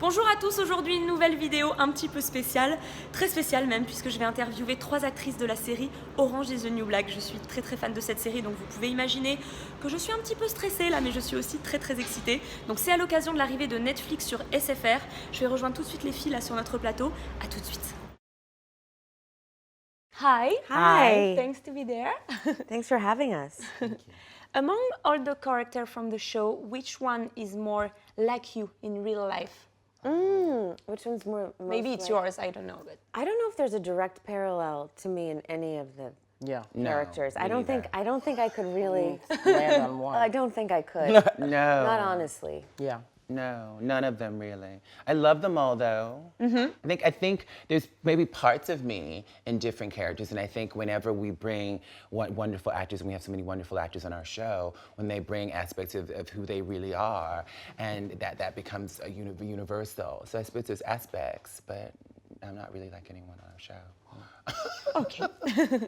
Bonjour à tous, aujourd'hui une nouvelle vidéo un petit peu spéciale, très spéciale même, puisque je vais interviewer 3 actrices de la série Orange is the New Black. Je suis très fan de cette série, donc vous pouvez imaginer que je suis un petit peu stressée là, mais je suis aussi très excitée. Donc c'est à l'occasion de l'arrivée de Netflix sur SFR. Je vais rejoindre tout de suite les filles là sur notre plateau. À tout de suite. Hi. Hi. Thanks to be there. Thanks for having us. Among all the characters from the show, which one is more like you in real life? Which one's more? Maybe it's yours, I don't know. But I don't know if there's a direct parallel to me in any of the characters. No, I don't think I could really land on one. I don't think I could. No. Not honestly. Yeah. No, none of them really. I love them all though. I think there's maybe parts of me in different characters, and I think whenever we bring wonderful actors, and we have so many wonderful actors on our show, when they bring aspects of who they really are, and that becomes a universal. So I suppose there's aspects, but I'm not really like anyone on our show. okay.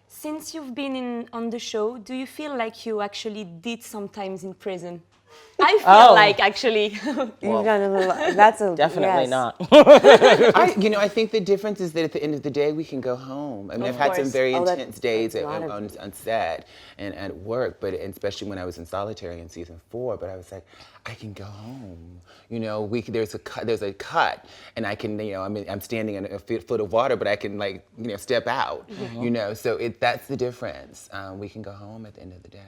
Since you've been on the show, do you feel like you actually did some times in prison? I feel like actually. You've done a little. That's a Definitely yes. not. I think the difference is that at the end of the day, we can go home. I mean, I've had some very intense days on set and at work, but especially when I was in solitary in season 4. But I was like, I can go home. You know, there's a cut, and I can, you know, I'm standing in a foot of water, but I can step out. You know, so that's the difference. We can go home at the end of the day.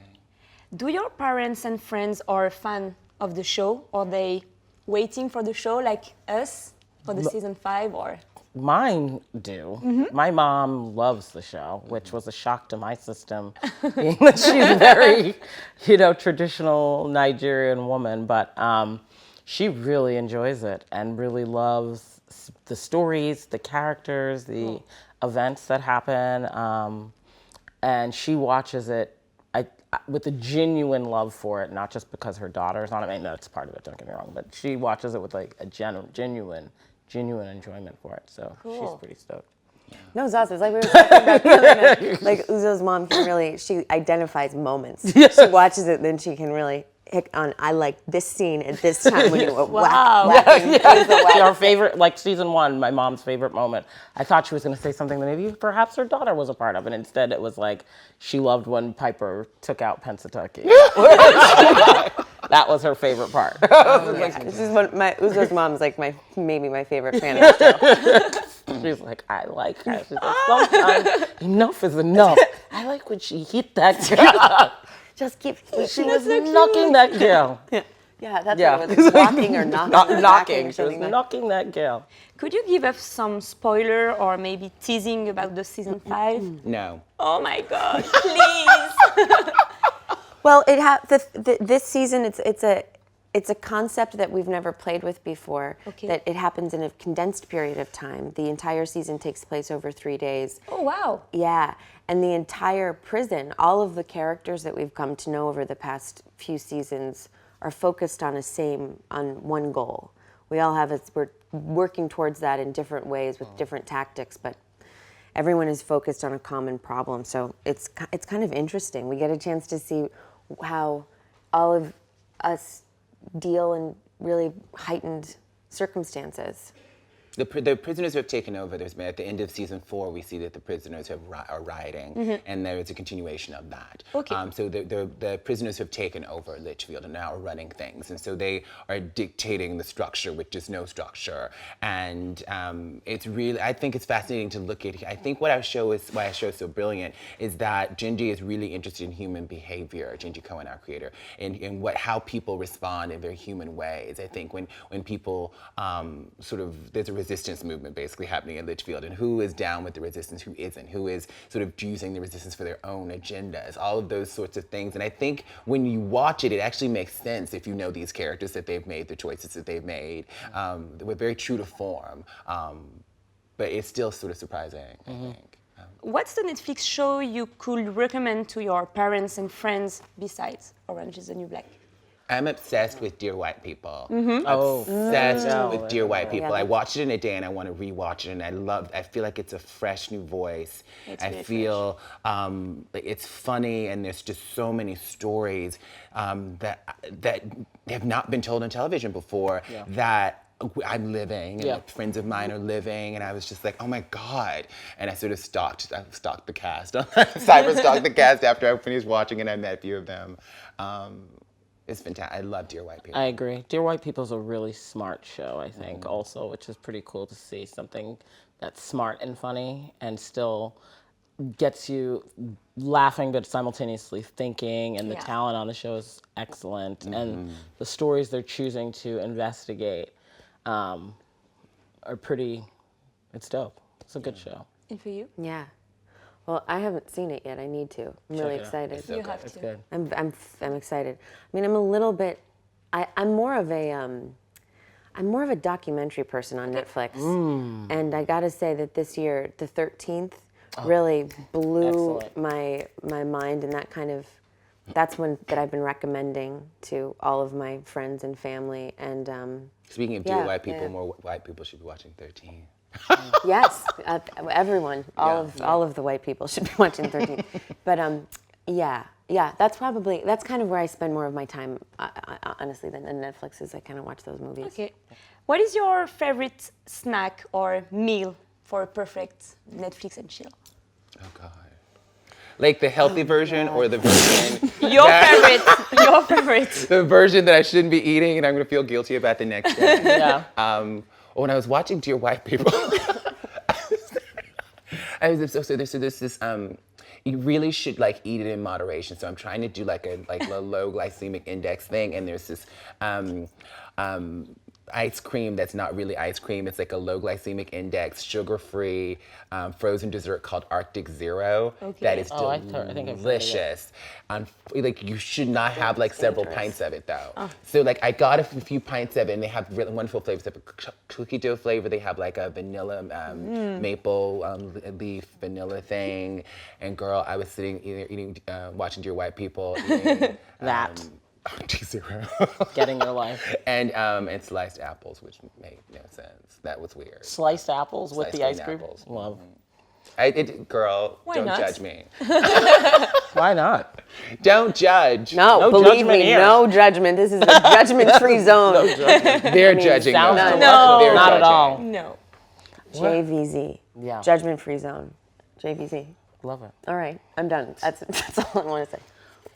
Do your parents and friends are a fan of the show? Are they waiting for the show like us for the season 5 or? Mine do. My mom loves the show, which was a shock to my system, being that she's a very, traditional Nigerian woman. But she really enjoys it and really loves the stories, the characters, the events that happen, and she watches it with a genuine love for it, not just because her daughter's on it. I mean, that's part of it, don't get me wrong, but she watches it with like a genuine enjoyment for it. So she's pretty stoked. No, it's awesome. It's like we were talking about the other night. Like Uzo's mom she identifies moments. Yes. She watches it, then she can really hit on, I like this scene at this time when you were whacking. Our favorite, like season 1, my mom's favorite moment. I thought she was going to say something that maybe perhaps her daughter was a part of, and instead it was like she loved when Piper took out Pensatucky. That was her favorite part. This is what Uzo's mom's like maybe my favorite fan of the show. She's like, I like her. She's like, sometimes enough is enough. I like when she hit that girl. Just keep. She was knocking that girl. Yeah, that's what it was. Knocking or knocking. Knocking. She was knocking that girl. Could you give us some spoiler or maybe teasing about the season 5? No. Oh my God, please. Well, this season it's a concept that we've never played with before. Okay. That it happens in a condensed period of time. The entire season takes place over 3 days. Oh wow. Yeah, and the entire prison, all of the characters that we've come to know over the past few seasons are focused on one goal. We're working towards that in different ways with different tactics, but everyone is focused on a common problem. So it's kind of interesting. We get a chance to see how all of us deal in really heightened circumstances. The prisoners have taken over. There's been, at the end of season 4, we see that the prisoners are rioting, and there is a continuation of that. Okay. So the prisoners have taken over Litchfield and now are running things, and so they are dictating the structure, which is no structure. And it's really, I think it's fascinating to look at. I think why our show is so brilliant is that Gingy is really interested in human behavior. Gingy Cohen, our creator, in how people respond in very human ways. I think when people there's a resistance movement basically happening in Litchfield, and who is down with the resistance, who isn't, who is sort of using the resistance for their own agendas, all of those sorts of things. And I think when you watch it, it actually makes sense if you know these characters, that they've made the choices that they've made. We're very true to form, but it's still sort of surprising, I think. What's the Netflix show you could recommend to your parents and friends besides Orange is the New Black? I'm obsessed with Dear White People. Obsessed with Dear White People. I watched it in a day and I want to rewatch it, and I feel like it's a fresh new voice. I feel it's funny, and there's just so many stories that have not been told on television before that I'm living, and Yeah. like, friends of mine are living, and I was just like, oh my God. And I sort of stalked the cast, cyber stalked the cast after I finished watching, and I met a few of them. It's fantastic. I love Dear White People. I agree. Dear White People is a really smart show, I think, also, which is pretty cool to see something that's smart and funny and still gets you laughing but simultaneously thinking, and the Yeah. talent on the show is excellent, and the stories they're choosing to investigate are pretty, it's dope. It's a good show. And for you? Yeah. Well, I haven't seen it yet. I need to. I'm really it out. excited. You have It's to. good. I'm excited. I mean, I'm a little bit. I'm more of a documentary person on Netflix, and I got to say that this year, The 13th, really blew Excellent. my mind, and that's one that I've been recommending to all of my friends and family. And Speaking of yeah, Dear White People, yeah. more white people should be watching 13. yes, everyone, all of the white people should be watching 13th. But yeah, that's kind of where I spend more of my time, honestly, than Netflix is. I kind of watch those movies. Okay. What is your favorite snack or meal for a perfect Netflix and chill? Oh God. Like the healthy version or the version Your favorite. Your favorite. the version that I shouldn't be eating and I'm gonna feel guilty about the next day. Yeah. When I was watching Dear White People, there's this you really should like eat it in moderation. So I'm trying to do like a low glycemic index thing, and there's this ice cream that's not really ice cream. It's like a low glycemic index, sugar-free, frozen dessert called Arctic Zero. Okay. That is Oh, I think I've heard of it. delicious. Like you should not have like several pints of it though. So like I got a few pints of it, and they have really wonderful flavors. They have a cookie dough flavor. They have like a vanilla maple leaf vanilla thing. And girl, I was sitting eating watching Dear White People eating That. Arctic Zero. Getting your life. and sliced apples, which made no sense. That was weird. Sliced apples with Sliced the ice green cream? apples. Love. Girl, don't not? judge me. Why not? Don't judge. No, No believe judgment me, here. no judgment. This is a judgment-free zone. They're judging. sounds us. delicious. No. They're Not at judging. all. No. JVZ. Yeah. Judgment-free zone. JVZ. Love it. All right, I'm done. That's all I want to say.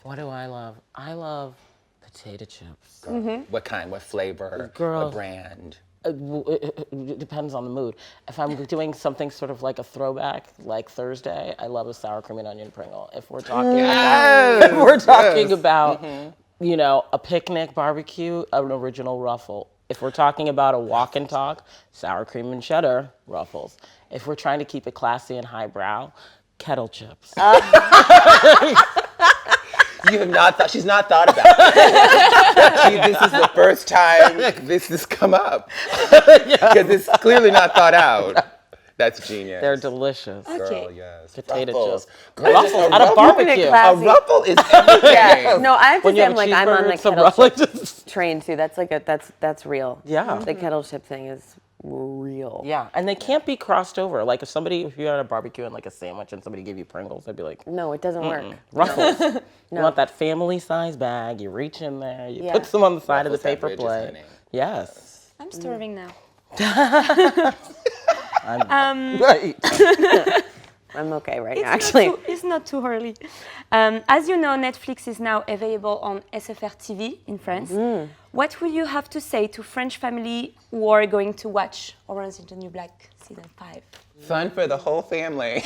What do I love? I love potato chips. What kind? What flavor? Girl. What brand? It depends on the mood. If I'm doing something sort of like a throwback, like Thursday, I love a sour cream and onion Pringle. If we're talking about, you know, a picnic barbecue, an original Ruffle. If we're talking about a walk and talk, sour cream and cheddar Ruffles. If we're trying to keep it classy and highbrow, kettle chips. You have not thought. She's not thought about it. This is the first time this has come up because it's clearly not thought out. That's genius. They're delicious. Girl, Okay. yes. Potato Ruffles. chips. Girl, Ruffles a at a ruffle- barbecue. Keeping it A classy. ruffle is everything. Yeah. No, I have to When you say, have a I'm on the cheeseburger, it's a kettle ruffle. chip train too. That's real. Yeah. The kettle chip thing is real. Yeah, and they can't be crossed over. Like if you had a barbecue and like a sandwich and somebody gave you Pringles, I'd be like, No, it doesn't work. Ruffles. You want that family size bag, you reach in there, you Yeah. put some on the side Ruffles of the have paper ridges, plate. honey. Yes. I'm starving now. Right. I'm okay right now, actually. It's not too early. As you know, Netflix is now available on SFR TV in France. What will you have to say to French family who are going to watch Orange is the New Black season 5? Fun for the whole family.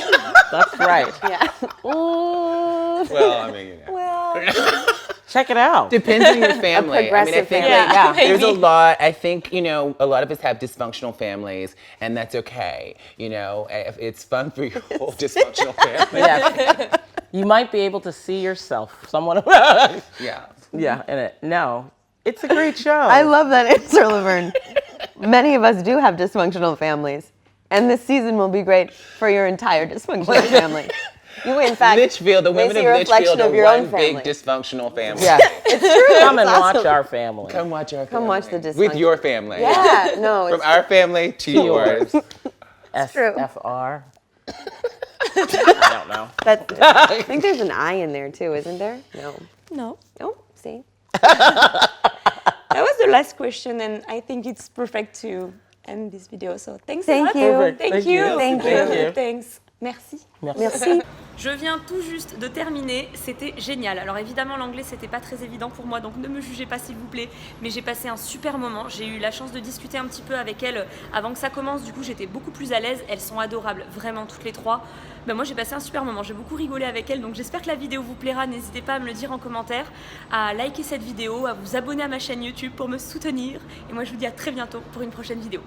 That's right. Yeah. Well, I mean, you know. Well, Check it out. Depends on your family. I mean, I progressive think family. like, Yeah. there's a Maybe. lot. I think, you know, a lot of us have dysfunctional families, and that's okay. You know, if it's fun for your whole dysfunctional family. Yes. You might be able to see yourself, someone. Yeah. Yeah, in it. No, it's a great show. I love that answer, Laverne. Many of us do have dysfunctional families, and this season will be great for your entire dysfunctional family. You, in fact, Litchfield, the may women see of a reflection Litchfield of are your one own big family. dysfunctional family. Yeah. It's true. Come and It's watch awesome. our family. Come watch our family. Come watch the With dysfunction. your family. Yeah, no, From it's our family to yours. true. SFR. I don't know. I think there's an I in there too, isn't there? No. no. Oh, see. That was the last question, and I think it's perfect to end this video. So thanks a Thank lot. you. Perfect. Thank Thank you. you. Thank you. Thanks. Merci. Merci. Je viens tout juste de terminer, c'était génial. Alors évidemment l'anglais c'était pas très évident pour moi, donc ne me jugez pas s'il vous plaît, mais j'ai passé un super moment. J'ai eu la chance de discuter un petit peu avec elles avant que ça commence, du coup j'étais beaucoup plus à l'aise. Elles sont adorables, vraiment toutes les trois. Ben, moi j'ai passé un super moment, j'ai beaucoup rigolé avec elles, donc j'espère que la vidéo vous plaira. N'hésitez pas à me le dire en commentaire, à liker cette vidéo, à vous abonner à ma chaîne YouTube pour me soutenir. Et moi je vous dis à très bientôt pour une prochaine vidéo.